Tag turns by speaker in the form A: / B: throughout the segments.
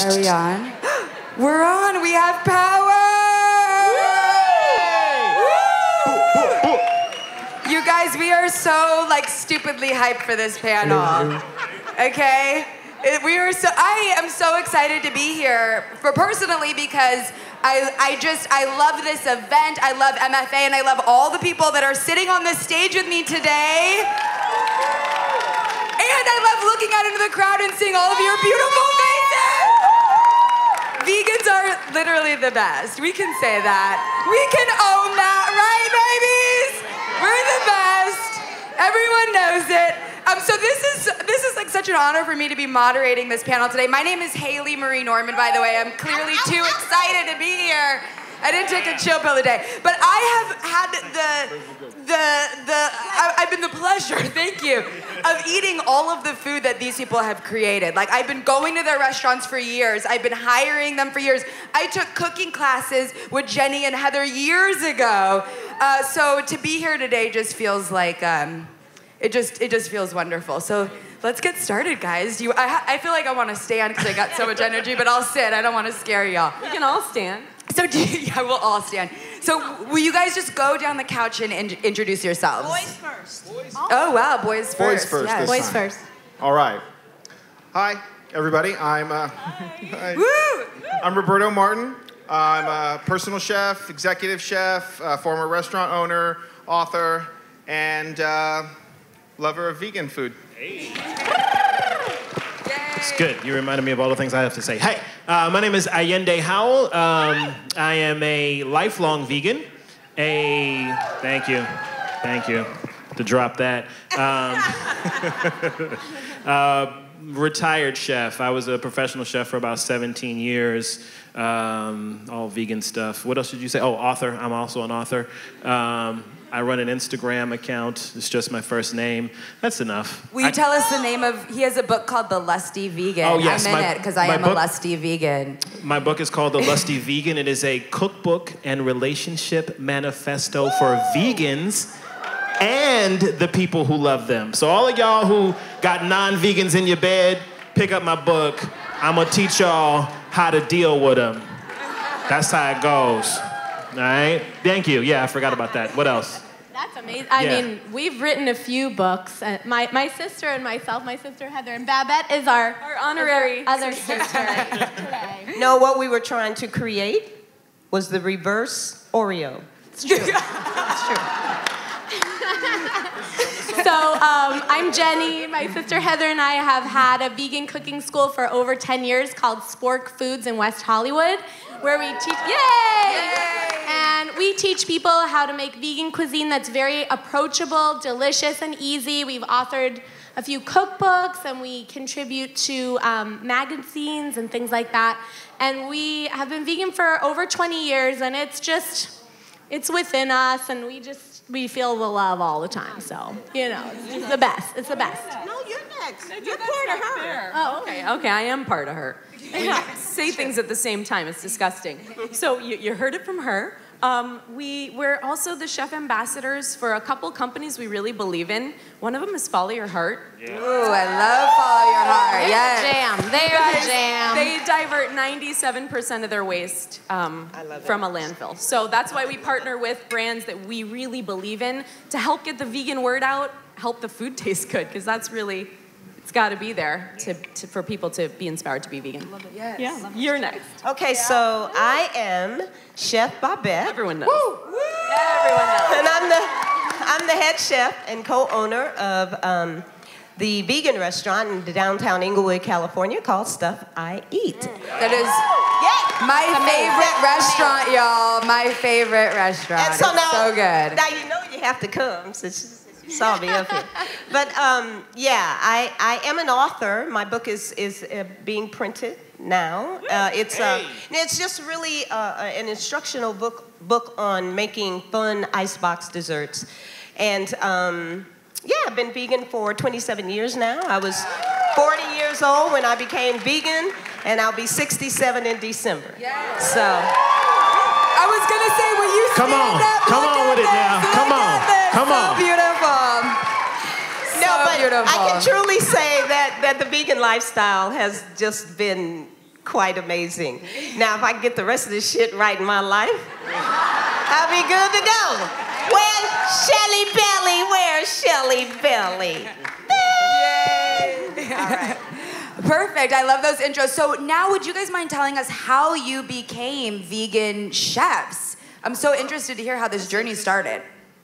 A: Are we on? We're on. We have power. You guys, we are so stupidly hyped for this panel. Okay? I am so excited to be here personally because I love this event. I love MFA and I love all the people that are sitting on this stage with me today. And I love looking out into the crowd and seeing all of your beautiful faces. Vegans are literally the best. We can say that. We can own that, right, babies? We're the best. Everyone knows it. So this is such an honor for me to be moderating this panel today. My name is Haley Marie Norman, by the way. I'm clearly too excited to be here. I didn't take a chill pill today, but I have had I've been the pleasure, thank you, of eating all of the food that these people have created. I've been going to their restaurants for years. I've been hiring them for years. I took cooking classes with Jenny and Heather years ago. So to be here today just feels like, it just feels wonderful. So let's get started, guys. I feel like I want to stand because I got so much energy, but I'll sit. I don't want to scare y'all.
B: We can all stand.
A: So yeah, we'll all stand. So will you guys just go down the couch and introduce yourselves?
C: Boys first.
A: Oh wow, boys first.
D: Boys first.
A: Yes.
D: This
B: Boys
D: time.
B: first.
D: All right. Hi, everybody. I'm Roberto Martin. I'm a personal chef, executive chef, former restaurant owner, author, and lover of vegan food.
E: Hey. It's good. You reminded me of all the things I have to say. Hey, my name is Allende Howell. I am a lifelong vegan. Thank you to drop that. Retired chef. I was a professional chef for about 17 years. All vegan stuff. What else did you say? Oh, author. I'm also an author. I run an Instagram account. It's just my first name. That's enough.
A: Will you tell us the name of, he has a book called The Lusty Vegan.
E: Oh, yes.
A: I'm in it because I am a lusty vegan.
E: My book is called The Lusty Vegan. It is a cookbook and relationship manifesto for vegans and the people who love them. So all of y'all who got non-vegans in your bed, pick up my book. I'm gonna teach y'all how to deal with them. That's how it goes. All right? Thank you. Yeah, I forgot about that. What else?
B: That's amazing. I mean, we've written a few books. My sister and myself, my sister Heather, and Babette is our honorary other sister today.
C: No, what we were trying to create was the reverse Oreo.
B: It's true. It's true. So I'm Jenny. My sister Heather and I have had a vegan cooking school for over 10 years called Spork Foods in West Hollywood, where we teach, and we teach people how to make vegan cuisine that's very approachable, delicious, and easy. We've authored a few cookbooks, and we contribute to magazines and things like that. And we have been vegan for over 20 years, and it's within us, and we feel the love all the time. So, it's the best. It's the best.
C: No, you're next. You're part of her.
B: Oh, okay.
F: Okay, I am part of her. We say things at the same time. It's disgusting. So you heard it from her. We're also the chef ambassadors for a couple companies we really believe in. One of them is Follow Your Heart.
A: Yeah. Ooh, I love Follow Your Heart. Yes.
B: They're the jam.
F: They divert 97% of their waste from a landfill. So that's why we partner with brands that we really believe in to help get the vegan word out, help the food taste good, because that's really... It's got to be there for people to be inspired to be vegan.
A: Love it. Yes.
F: Yeah. You're next.
C: Okay, so I am Chef Babette.
F: Everyone knows.
C: Woo!
F: Everyone knows.
C: And I'm the head chef and co-owner of the vegan restaurant in downtown Inglewood, California called Stuff I Eat.
A: That is my favorite restaurant, y'all. My favorite restaurant.
C: And so
A: it's so good.
C: Now you know you have to come since you saw me up here. But I am an author. My book is being printed now. It's just really an instructional book on making fun icebox desserts. And I've been vegan for 27 years now. I was 40 years old when I became vegan, and I'll be 67 in December.
A: Yes.
C: So
A: I was gonna say, will you
E: Come on with it now. Come on.
A: So beautiful.
C: Beautiful. I can truly say that the vegan lifestyle has just been quite amazing. Now, if I can get the rest of this shit right in my life, I'll be good to go. Where's Shelly Belly? Where's Shelly Belly?
A: Yay! All right. Perfect. I love those intros. So now, would you guys mind telling us how you became vegan chefs? I'm so interested to hear how this journey started.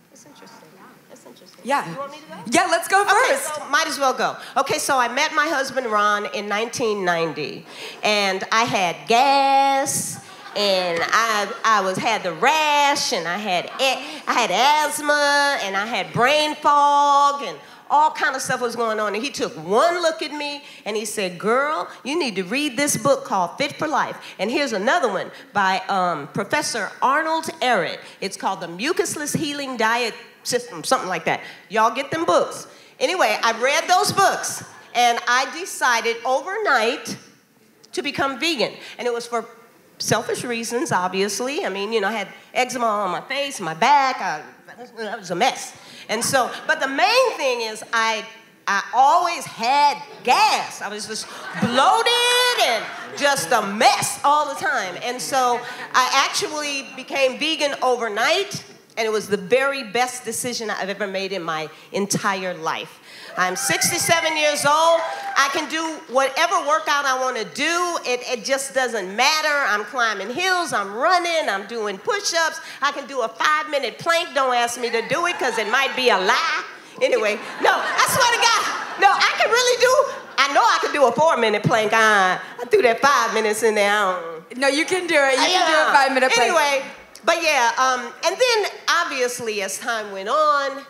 C: That's interesting. That's interesting.
A: Yeah.
C: You want me to go?
A: Yeah, let's go first.
C: Okay, so might as well go. Okay, so I met my husband Ron in 1990, and I had gas, and I had the rash, and I had asthma, and I had brain fog, and all kind of stuff was going on. And he took one look at me and he said, girl, you need to read this book called Fit for Life. And here's another one by Professor Arnold Ehret. It's called The Mucusless Healing Diet System, something like that. Y'all get them books. Anyway, I read those books and I decided overnight to become vegan. And it was for selfish reasons, obviously. I mean, you know, I had eczema on my face, my back. That was a mess. And so, but the main thing is I always had gas. I was just bloated and just a mess all the time. And so I actually became vegan overnight, and it was the very best decision I've ever made in my entire life. I'm 67 years old. I can do whatever workout I want to do. It just doesn't matter. I'm climbing hills. I'm running. I'm doing push-ups. I can do a 5-minute plank. Don't ask me to do it because it might be a lie. Anyway, no, I swear to God. No, I can really do. I know I can do a 4-minute plank. I threw that 5 minutes in there.
A: No, you can do it. You can do a 5-minute plank.
C: Anyway, but yeah, and then obviously as time went on,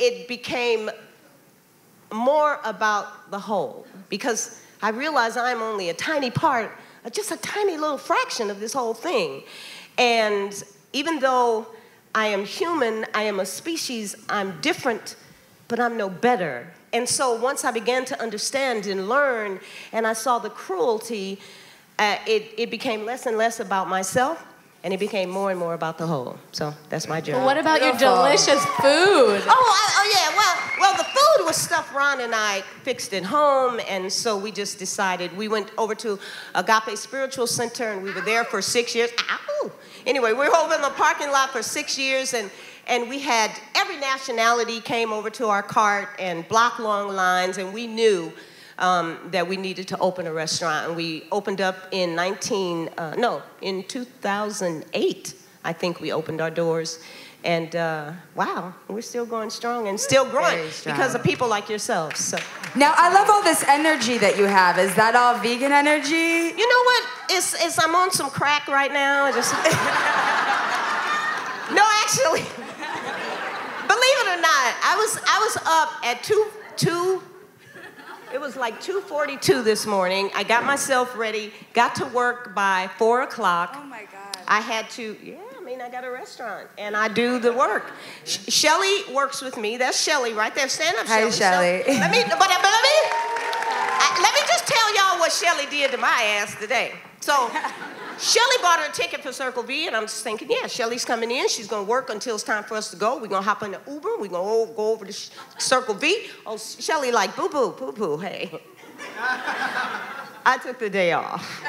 C: it became more about the whole, because I realize I'm only a tiny part, just a tiny little fraction of this whole thing. And even though I am human, I am a species, I'm different, but I'm no better. And so once I began to understand and learn, and I saw the cruelty, it became less and less about myself, and it became more and more about the whole. So that's my journey.
B: Well, what about your delicious food?
C: Oh yeah, well, the food was stuff Ron and I fixed at home, and so we just decided. We went over to Agape Spiritual Center, and we were there for 6 years. Ow! Anyway, we were over in the parking lot for 6 years, and we had every nationality came over to our cart and block-long lines, and we knew that we needed to open a restaurant. And we opened up in 2008, I think we opened our doors. And wow, we're still going strong and still growing because of people like yourselves. So.
A: Now, I love all this energy that you have. Is that all vegan energy?
C: You know what? It's I'm on some crack right now. No, actually, believe it or not, I was up at it was like 2:42 this morning. I got myself ready, got to work by 4 o'clock.
A: Oh my God.
C: I had to, I got a restaurant and I do the work. Shelly works with me. That's Shelly right there. Stand up, Shelly.
A: Hi, Shelly.
C: Let me just tell y'all what Shelly did to my ass today. So, Shelly bought her a ticket for Circle V, and I'm just thinking, yeah, Shelly's coming in. She's going to work until it's time for us to go. We're going to hop in the Uber. We're going to go over to Circle V. Oh, Shelly like, boo-boo, poo-poo, hey. I took the day off.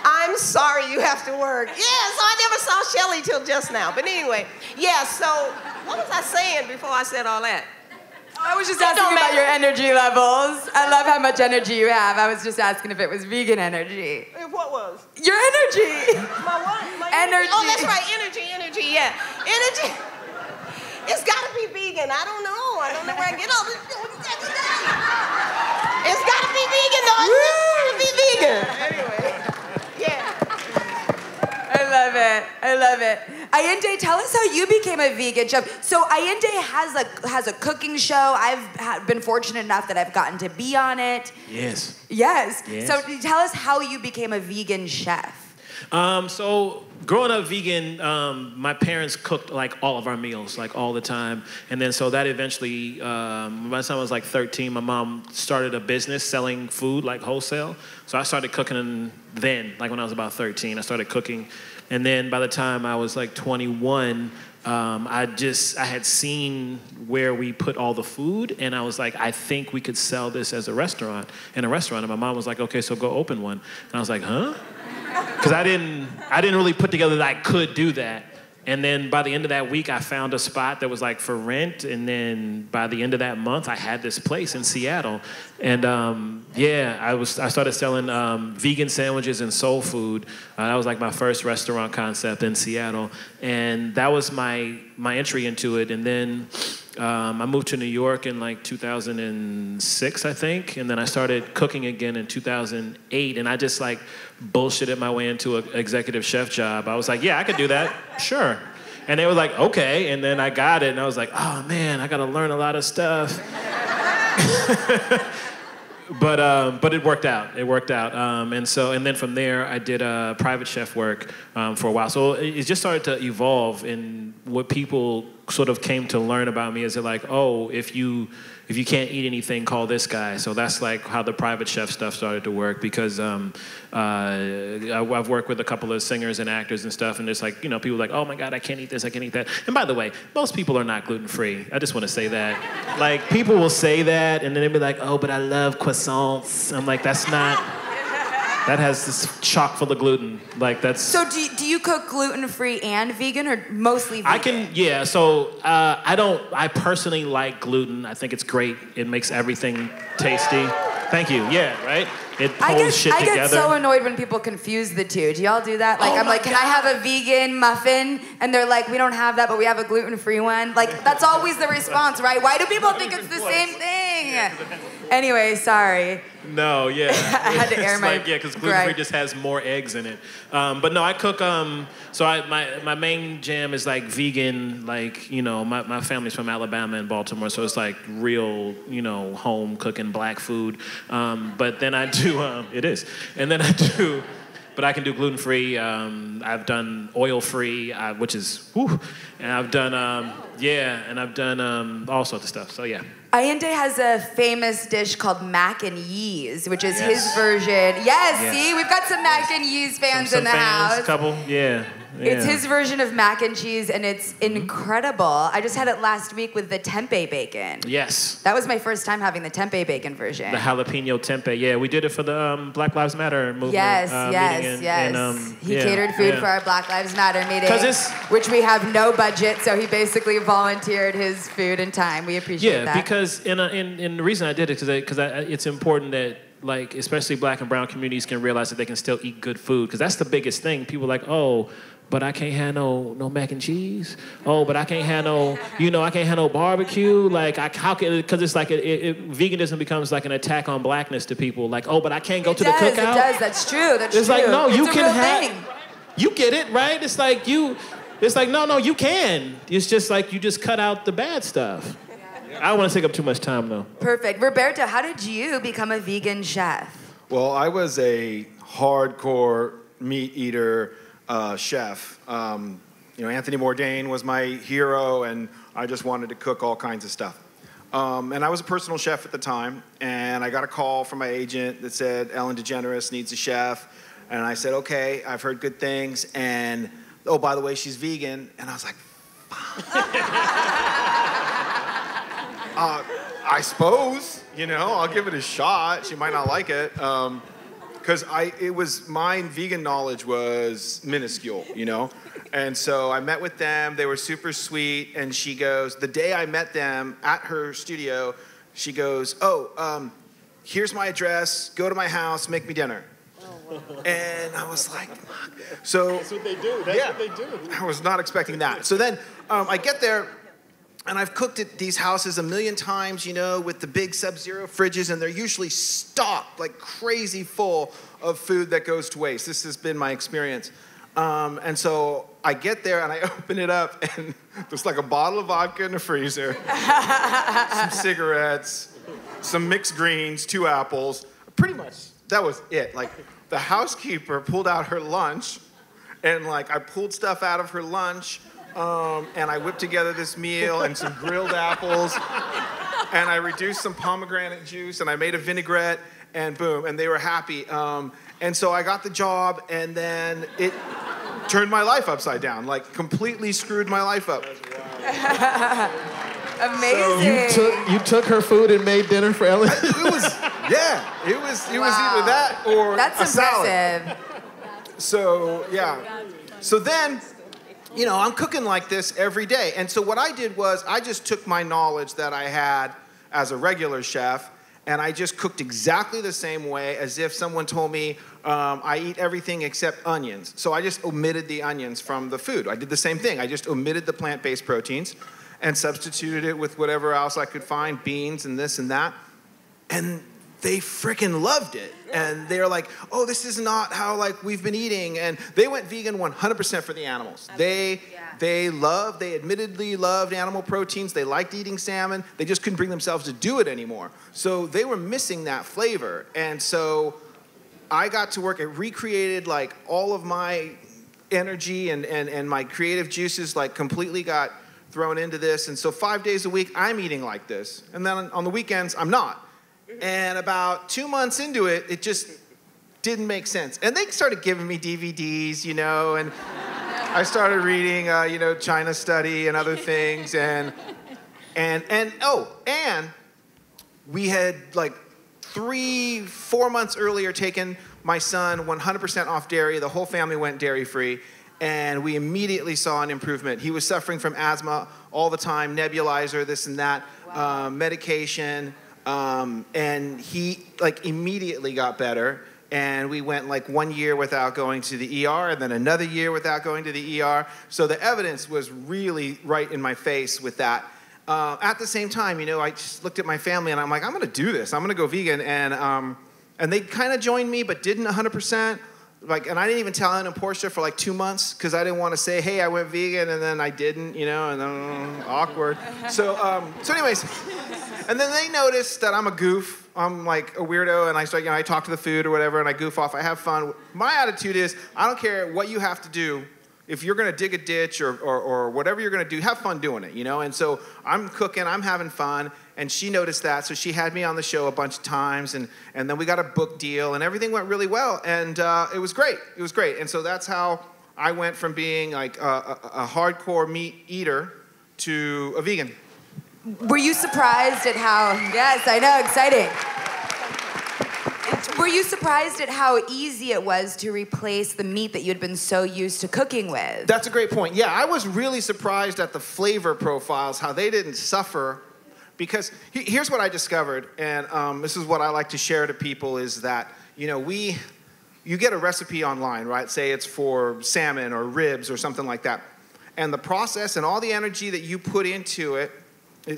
C: I'm sorry you have to work. Yeah, so I never saw Shelly till just now. But anyway, yeah, so what was I saying before I said all that?
A: I was just asking about your energy levels. I love how much energy you have. I was just asking if it was vegan energy.
C: What was?
A: Your energy.
C: My what? My
A: energy.
C: Oh, that's right, energy, yeah. Energy. It's gotta be vegan. I don't know where I get all this. It's gotta be vegan, though. It's gotta be vegan. Anyway, yeah.
A: I love it. Allende, tell us how you became a vegan chef. So Allende has a cooking show. I've been fortunate enough that I've gotten to be on it.
E: Yes.
A: So tell us how you became a vegan chef.
E: So growing up vegan, my parents cooked like all of our meals, like all the time. And then so that eventually, by the time I was like 13, my mom started a business selling food, like wholesale. So I started cooking then, like when I was about 13, I started cooking. And then by the time I was like 21, I had seen where we put all the food, and I was like, I think we could sell this as a restaurant. And my mom was like, okay, so go open one. And I was like, huh? Because I didn't really put together that I could do that. And then by the end of that week, I found a spot that was like for rent. And then by the end of that month, I had this place in Seattle. And I started selling vegan sandwiches and soul food. That was like my first restaurant concept in Seattle. And that was my entry into it. And then I moved to New York in like 2006, I think. And then I started cooking again in 2008. And I just like bullshitted my way into an executive chef job. I was like, yeah, I could do that. Sure. And they were like, okay. And then I got it. And I was like, oh man, I got to learn a lot of stuff. But it worked out. It worked out. And then from there, I did private chef work for a while. So it just started to evolve. And what people sort of came to learn about me is they're like, oh, if you can't eat anything, call this guy. So that's like how the private chef stuff started to work, because I've worked with a couple of singers and actors and stuff, and it's like, you know, people are like, oh my God, I can't eat this, I can't eat that. And by the way, most people are not gluten-free. I just want to say that. Like, people will say that, and then they'll be like, oh, but I love croissants. I'm like, that's not... That has this chock full of gluten. Like, that's...
A: So do you cook gluten-free and vegan, or mostly vegan?
E: So I personally like gluten. I think it's great. It makes everything tasty. Thank you. Yeah, right? It pulls shit together.
A: I get so annoyed when people confuse the two. Do y'all do that? Like, I'm like, can I have a vegan muffin? And they're like, we don't have that, but we have a gluten-free one. Like, that's always the response, right? Why do people think it's the same thing? Anyway, sorry.
E: No, yeah.
A: I had to air my
E: because gluten-free just has more eggs in it. But no, I cook, my main jam is like vegan, like, you know, my family's from Alabama and Baltimore, so it's like real, you know, home cooking black food. But then I do, it is. And then but I can do gluten-free. I've done oil-free, which is, whew. And I've done, all sorts of stuff, so yeah.
A: Allende has a famous dish called mac and yeast, which is his version. Yes, see? We've got some mac and yeast fans in the house.
E: Couple, yeah.
A: It's his version of mac and cheese, and it's incredible. I just had it last week with the tempeh bacon.
E: Yes.
A: That was my first time having the tempeh bacon version.
E: The jalapeno tempeh, yeah. We did it for the Black Lives Matter movement.
A: Yes. He catered food for our Black Lives Matter meeting, which we have no budget, so he basically volunteered his food and time. We appreciate that.
E: Yeah, because the reason I did it, because it's important that, like, especially black and brown communities can realize that they can still eat good food, because that's the biggest thing. People are like, oh, but I can't have no mac and cheese. Oh, but I can't have I can't have no barbecue. Like, because it's like veganism becomes like an attack on blackness to people. Like, oh, but I can't go to the cookout.
A: It does. That's true. It's
E: like, no, you can
A: have.
E: You get it, right? It's like no, you can. It's just like you just cut out the bad stuff. I don't want to take up too much time, though.
A: Perfect. Roberto, how did you become a vegan chef?
G: Well, I was a hardcore meat eater chef. Anthony Bourdain was my hero, and I just wanted to cook all kinds of stuff. And I was a personal chef at the time, and I got a call from my agent that said, Ellen DeGeneres needs a chef. And I said, okay, I've heard good things, and, oh, by the way, she's vegan. And I was like, I suppose, I'll give it a shot. She might not like it. Because my vegan knowledge was minuscule, And so I met with them. They were super sweet. And she goes, the day I met them at her studio, she goes, here's my address. Go to my house. Make me dinner. And I was like, fuck. So
E: that's what they do. That's what they do.
G: I was not expecting that. So then I get there, and I've cooked at these houses a million times, with the big Sub-Zero fridges, and they're usually stocked like crazy full of food that goes to waste. This has been my experience. And so I get there, and I open it up, and there's like a bottle of vodka in the freezer, some cigarettes, some mixed greens, 2 apples. Pretty much, that was it. Like, the housekeeper pulled out her lunch, and like I pulled stuff out of her lunch, and I whipped together this meal and some grilled apples, and I reduced some pomegranate juice, and I made a vinaigrette, and boom, and they were happy. And so I got the job, and then turned my life upside down, like completely screwed my life up.
A: Amazing.
E: So you took her food and made dinner for Ellen?
G: It was either that or
A: That's
G: a salad.
A: impressive.
G: So, yeah. So then, you know, I'm cooking like this every day. And so what I did was I just took my knowledge that I had as a regular chef and I just cooked exactly the same way as if someone told me I eat everything except onions. So I just omitted the onions from the food. I did the same thing. I just omitted the plant-based proteins and substituted it with whatever else I could find, beans and this and that. And they freaking loved it. And they're like, oh, this is not how like we've been eating. And they went vegan 100% for the animals. They admittedly loved animal proteins. They liked eating salmon. They just couldn't bring themselves to do it anymore. So they were missing that flavor. And so I got to work. It recreated like all of my energy and my creative juices like completely got thrown into this. And so 5 days a week, I'm eating like this. And then on the weekends, I'm not. And about 2 months into it, it just didn't make sense. And they started giving me DVDs, you know, and I started reading, you know, China Study and other things. And we had like 3-4 months earlier taken my son 100% off dairy. The whole family went dairy-free. And we immediately saw an improvement. He was suffering from asthma all the time, nebulizer, this and that, medication. And he like immediately got better. And we went like 1 year without going to the ER and then another year without going to the ER. So the evidence was really right in my face with that. At the same time, you know, I just looked at my family and I'm like, I'm gonna do this. I'm gonna go vegan. And they kind of joined me, but didn't 100%. Like, and I didn't even tell Anna and Portia for like 2 months because I didn't want to say, hey, I went vegan, and then I didn't, you know, and then awkward. So anyways, and then they noticed that I'm a goof. I'm like a weirdo, and I start, you know, I talk to the food or whatever, and I goof off. I have fun. My attitude is, I don't care what you have to do. If you're gonna dig a ditch or whatever you're gonna do, have fun doing it, you know? And so I'm cooking, I'm having fun, and she noticed that, so she had me on the show a bunch of times, and then we got a book deal, and everything went really well, and it was great. It was great. And so that's how I went from being like a hardcore meat eater to a vegan.
A: Were you surprised at how, yes, I know, exciting. Were you surprised at how easy it was to replace the meat that you'd been so used to cooking with?
G: That's a great point. Yeah, I was really surprised at the flavor profiles, how they didn't suffer. Because here's what I discovered, and this is what I like to share to people, is that, you know, you get a recipe online, right? Say it's for salmon or ribs or something like that. And the process and all the energy that you put into it,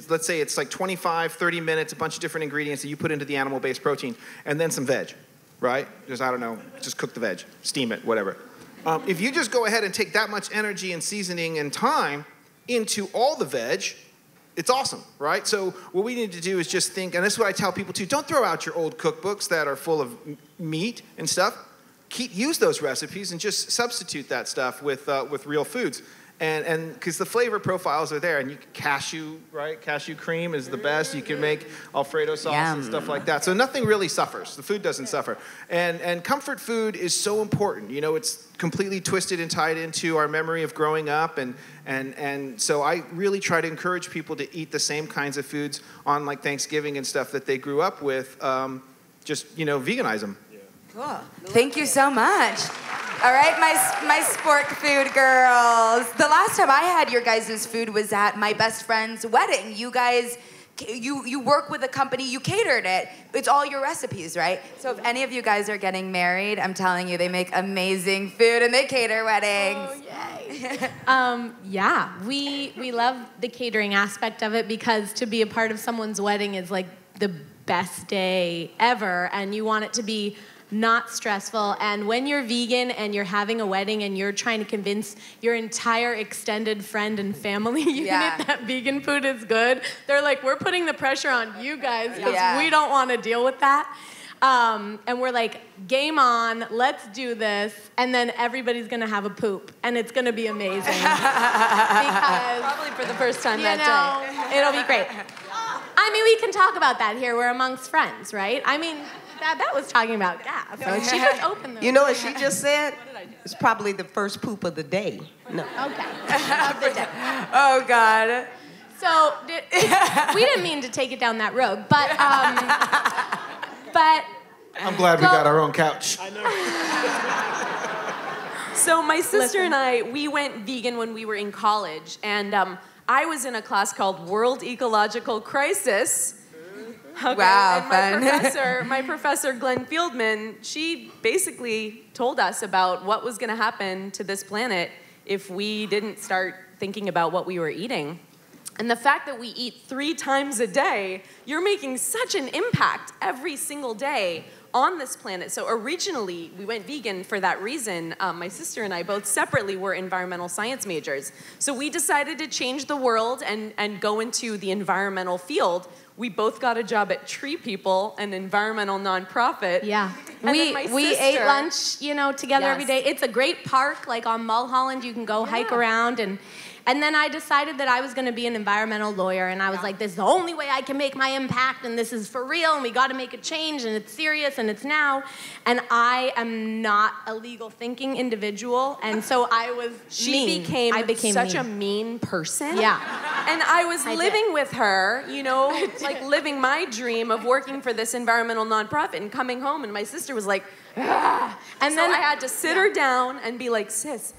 G: let's say it's like 25, 30 minutes, a bunch of different ingredients that you put into the animal-based protein, and then some veg, right? Just, I don't know, just cook the veg, steam it, whatever. If you just go ahead and take that much energy and seasoning and time into all the veg, it's awesome, right? So what we need to do is just think, and this is what I tell people too, don't throw out your old cookbooks that are full of meat and stuff. Use those recipes and just substitute that stuff with real foods. And because the flavor profiles are there, and cashew, right? Cashew cream is the best. You can make Alfredo sauce and stuff like that. So nothing really suffers. The food doesn't suffer. And comfort food is so important. You know, it's completely twisted and tied into our memory of growing up. And so I really try to encourage people to eat the same kinds of foods on like Thanksgiving and stuff that they grew up with. Just, you know, veganize them.
A: Cool. Thank you so much. All right, my sport food girls. The last time I had your guys' food was at my best friend's wedding. You guys, you work with a company, you catered it. It's all your recipes, right? So if any of you guys are getting married, I'm telling you, they make amazing food and they cater weddings.
B: Oh, yay. Yeah, we love the catering aspect of it because to be a part of someone's wedding is like the best day ever, and you want it to be not stressful. And when you're vegan and you're having a wedding and you're trying to convince your entire extended friend and family unit that vegan food is good, they're like, we're putting the pressure on you guys because we don't want to deal with that. And we're like, game on, let's do this. And then everybody's going to have a poop. And it's going to be amazing. Because
F: probably for the first time
B: that day. It'll be great. I mean, we can talk about that here. We're amongst friends, right? I mean, that was talking about gas. So she just opened the
C: You know what she just said? It's probably the first poop of the day. No.
B: Okay.
A: Oh, God.
B: So we didn't mean to take it down that road, but
G: I'm glad we got our own couch.
F: So my sister and I, we went vegan when we were in college, and I was in a class called World Ecological Crisis. Okay.
A: Wow,
F: and my professor, Glenn Fieldman, she basically told us about what was going to happen to this planet if we didn't start thinking about what we were eating. And the fact that we eat 3 times a day, you're making such an impact every single day on this planet. So originally, we went vegan for that reason. My sister and I both separately were environmental science majors. So we decided to change the world and go into the environmental field. We both got a job at Tree People, an environmental nonprofit.
B: Yeah.
F: And
B: We ate lunch, together every
F: Yes.
B: day. It's a great park, like on Mulholland. You can go hike around. And then I decided that I was going to be an environmental lawyer. And I was like, this is the only way I can make my impact. And this is for real. And we got to make a change. And it's serious. And it's now. And I am not a legal thinking individual. And so I was mean. I became
F: such
B: mean.
F: a mean person.
B: Yeah.
F: And I was living
B: did.
F: with her, like living my dream of working for this environmental nonprofit and coming home. And my sister was like, ah. And then I had to sit her down and be like, sis,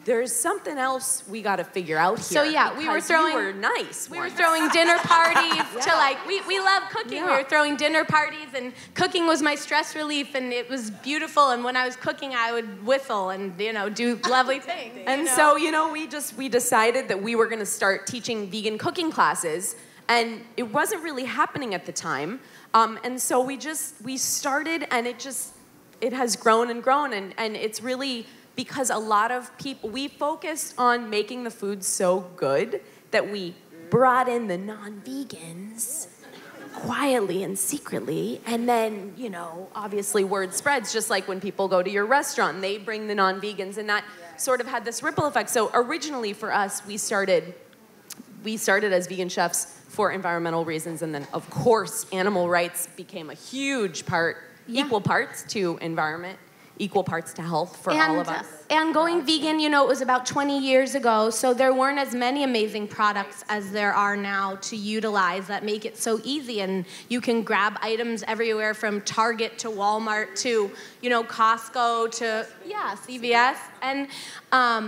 F: there's something else we got to figure out here.
B: So yeah, we were throwing
F: nice.
B: We were throwing dinner parties to we love cooking.
F: Yeah.
B: We were throwing dinner parties, and cooking was my stress relief, and it was beautiful. And when I was cooking, I would whistle and do lovely things.
F: And so we decided that we were going to start teaching vegan cooking classes, and it wasn't really happening at the time. And so we started, and it has grown and grown, and it's really because a lot of people, we focused on making the food so good that we brought in the non-vegans quietly and secretly, and then, obviously word spreads, just like when people go to your restaurant, they bring the non-vegans, and that sort of had this ripple effect. So originally for us, we started as vegan chefs for environmental reasons, and then of course animal rights became a huge part, equal parts to environment, equal parts to health for all of us.
B: And going vegan, it was about 20 years ago, so there weren't as many amazing products as there are now to utilize that make it so easy. And you can grab items everywhere from Target to Walmart to, Costco to, CVS. And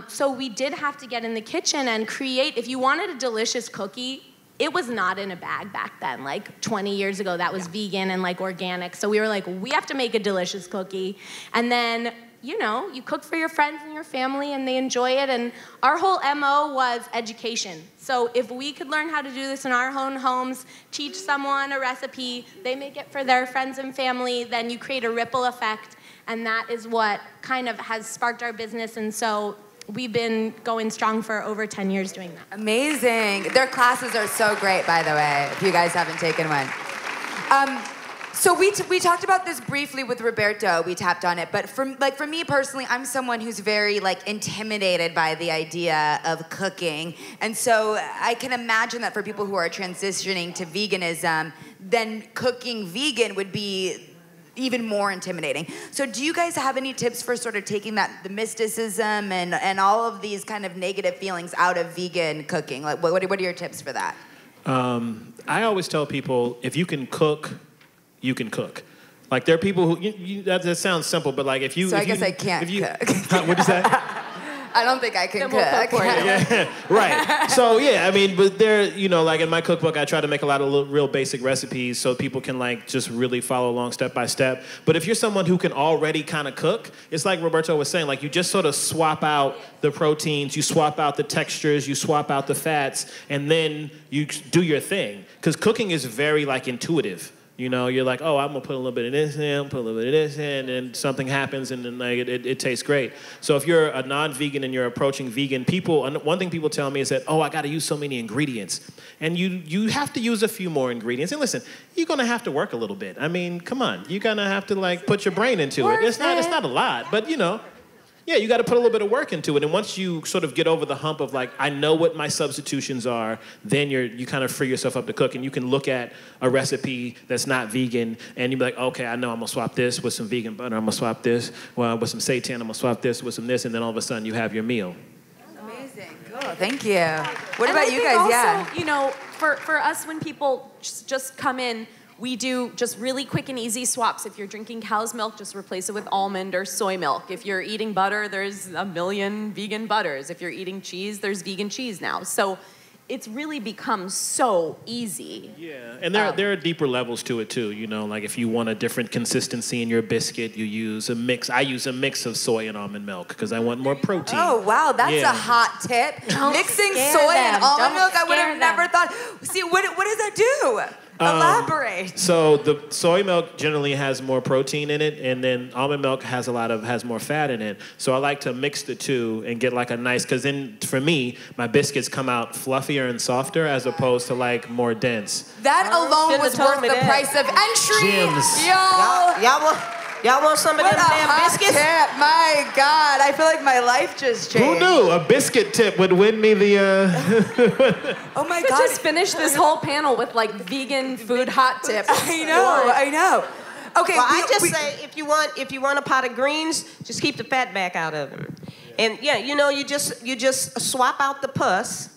B: so we did have to get in the kitchen and create, if you wanted a delicious cookie, it was not in a bag back then. Like 20 years ago, that was vegan and organic. So we were like, we have to make a delicious cookie. And then, you cook for your friends and your family and they enjoy it. And our whole MO was education. So if we could learn how to do this in our own homes, teach someone a recipe, they make it for their friends and family, then you create a ripple effect. And that is what kind of has sparked our business. And so we've been going strong for over 10 years doing that.
A: Amazing. Their classes are so great, by the way, if you guys haven't taken one. So we talked about this briefly with Roberto. We tapped on it. But for me personally, I'm someone who's very intimidated by the idea of cooking. And so I can imagine that for people who are transitioning to veganism, then cooking vegan would be even more intimidating. So do you guys have any tips for sort of taking the mysticism and all of these kind of negative feelings out of vegan cooking? What are your tips for that?
E: I always tell people, if you can cook, you can cook. There are people who, that sounds simple, but if you...
A: So
E: I
A: I can't cook.
E: What'd you say?
A: I don't think I can
F: We'll cook for you.
E: Yeah, right. So but there, in my cookbook, I try to make a lot of real basic recipes so people can just really follow along step by step. But if you're someone who can already kind of cook, it's like Roberto was saying, you just sort of swap out the proteins, you swap out the textures, you swap out the fats, and then you do your thing. Because cooking is very intuitive. You're like, oh, I'm gonna put a little bit of this in, put a little bit of this in, and something happens, and then it tastes great. So if you're a non-vegan and you're approaching vegan, one thing people tell me is that, oh, I gotta use so many ingredients. And you have to use a few more ingredients. And listen, you're gonna have to work a little bit. I mean, come on, you're gonna have to put your brain into it. It's not a lot, but Yeah, you got to put a little bit of work into it. And once you sort of get over the hump of like, I know what my substitutions are, then you kind of free yourself up to cook. And you can look at a recipe that's not vegan and you be like, okay, I know I'm going to swap this with some vegan butter. I'm going to swap this with some seitan. I'm going to swap this with some this. And then all of a sudden you have your meal.
A: Amazing. Cool. Thank you. What
F: And
A: about
F: I
A: you
F: think
A: guys?
F: also,
A: Yeah.
F: you know, for us, when people just come in, we do just really quick and easy swaps. If you're drinking cow's milk, just replace it with almond or soy milk. If you're eating butter, there's a million vegan butters. If you're eating cheese, there's vegan cheese now. So it's really become so easy.
E: Yeah, and there are deeper levels to it too. You know, like if you want a different consistency in your biscuit, you use a mix. I use a mix of soy and almond milk because I want more protein.
A: Oh, wow, that's
E: Yeah.
A: a hot tip. Mixing
B: scare
A: soy
B: them.
A: and almond
B: Don't
A: milk, I would have
B: scare
A: never
B: them.
A: thought. See, what does that do? Elaborate.
E: So the soy milk generally has more protein in it, and then almond milk has more fat in it. So I like to mix the two and get like a nice, because then for me, my biscuits come out fluffier and softer as opposed to like more dense.
A: That alone
C: should've
A: was
C: told
A: worth
C: me
A: the
C: that.
A: price of entry.
E: Gems.
A: Y'all.
C: Y'all want some of
A: What
C: them
A: a
C: damn
A: hot
C: biscuits?
A: tip. My God, I feel like my life just changed.
E: Who knew a biscuit tip would win me the?
A: Oh my
F: Could
A: God.
F: just finish this whole panel with like vegan food hot tips.
A: I know. Okay.
C: Well, I just say if you want a pot of greens, just keep the fat back out of them. And yeah, you know, you just swap out the pus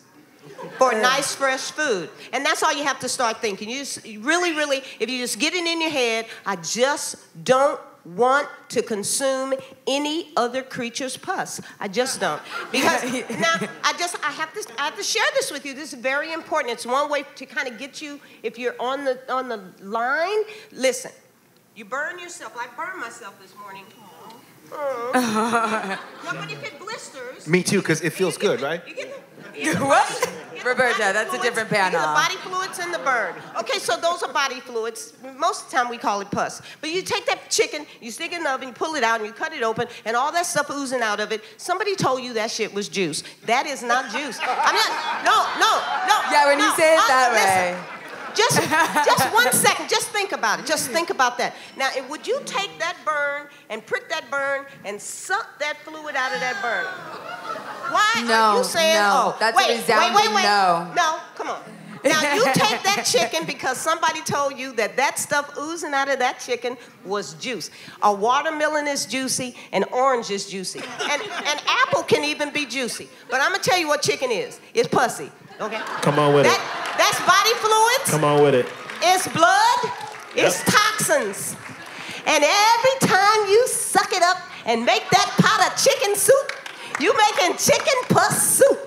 C: for nice fresh food. And that's all you have to start thinking. You really, if you just get it in your head, I just don't want to consume any other creature's pus. I just don't. Because now I have to share this with you. This is very important. It's one way to kind of get you, if you're on the line. Listen, you burn yourself. I burned myself this morning. Yeah, but if it blisters.
G: Me too, because it feels good, right?
C: You get the
A: What?
C: body
A: Roberta, that's a
C: fluids,
A: different
C: you get
A: panel.
C: the body fluids and the burn. Okay, so those are body fluids. Most of the time we call it pus. But you take that chicken, you stick it in the oven, you pull it out, and you cut it open, and all that stuff oozing out of it. Somebody told you that shit was juice. That is not juice. I'm not. No.
A: Yeah, when you say it that way.
C: Listen. Just 1 second. Just think about it. Just think about that. Now, would you take that burn and prick that burn and suck that fluid out of that burn? Why are you saying,
A: no, that's a resounding no.
C: No, come on. Now, you take that chicken because somebody told you that stuff oozing out of that chicken was juice. A watermelon is juicy, an orange is juicy. And an apple can even be juicy. But I'm going to tell you what chicken is. It's pussy, okay?
E: Come on with it.
C: That's body fluids.
E: Come on with it.
C: It's blood. It's toxins. And every time you suck it up and make that pot of chicken soup, you making chicken pus soup.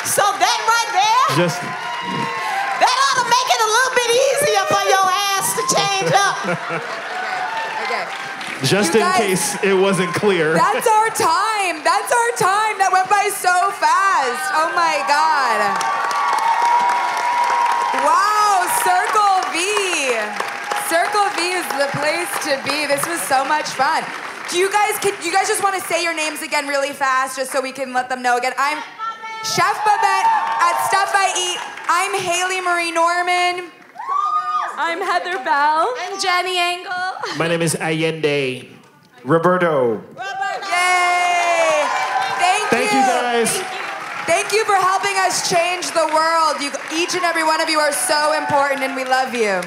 C: So that right there, that ought to make it a little bit easier for your ass to change up.
A: Okay.
E: Just
A: You
E: in
A: guys-
E: case it wasn't clear.
A: That's our time. That's our time. That went by so fast. Oh my God. Wow, Circle V. Circle V is the place to be. This was so much fun. Do you guys just want to say your names again really fast just so we can let them know again? I'm Chef Babette at Stuff I Eat. I'm Haley Marie Norman.
F: I'm Heather Bell.
B: I'm Jenny Engel.
E: My name is Allende.
G: Roberto.
A: Yay!
E: Thank you guys.
A: Thank you for helping us change the world. Each and every one of you are so important, and we love you.